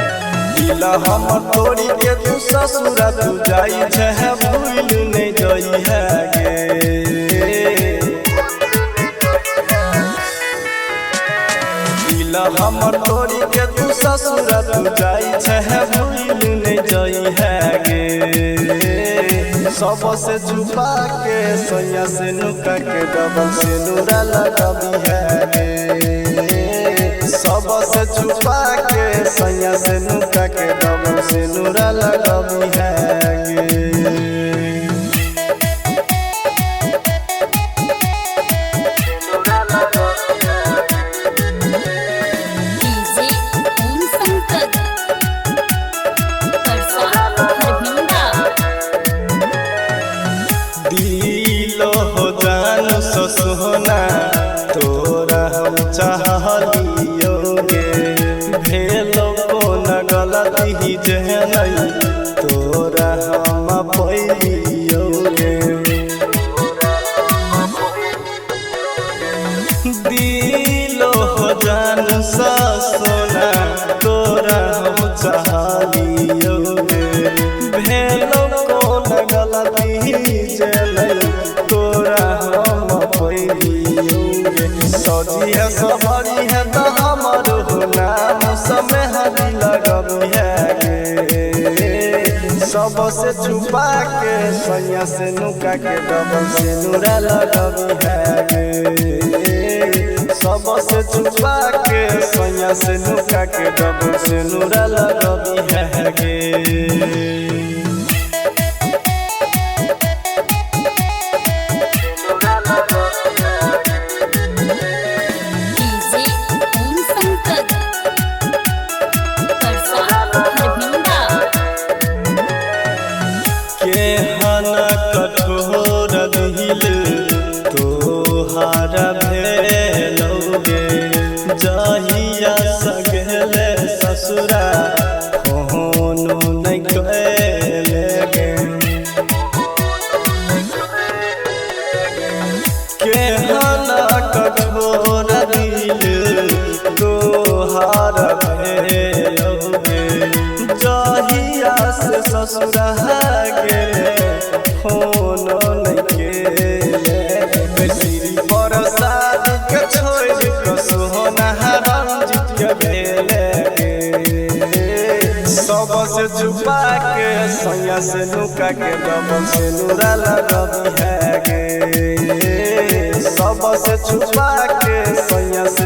हमर तोड़ी के तू ससुरा तू जाई है भूल नहीं जाई है गे दिल हमर तोड़ी के तू ससुरा तू जाई है भूल नहीं जाई है गे सबसे छुपा के सोया से नुका के डबल से नूरा लगाबी है गे सबसे छुपा के सैया से नुका के डबल से नूरा लगाबी है गे दिलो हो जान सो सोना तोरा हम चाहलियोगे भेलो को न गलती जे नहीं तोरा हम पैलियोगे दिलो हो जान सो सोना तोरा हम चाहलियोगे भेलो को न गलती जे नहीं तोरा हम पैलियोगे सजी है सबरी है तो हमर नाम समय हरी लगबी है गे सबसे छुपा के सैया से नुका के डबल से नूरा लगबी है गे सबसे छुपा के सैया से नुका के डबल से नूरा लगबी है गे कठोर दिल तोहार भेलोगे जहिया सगले ससुरा कोनो नहीं कैलेगे केहन कठोर दिल तोहार भेलोगे जहिया से ससुरा गेले कोनो नहीं के श्री प्रसाद के छोड़ के सोना रंजित के भेले सबसे छुपा के सैया से नुका के डबल से नूरा लगबी है गे सबसे छुपा के सैया से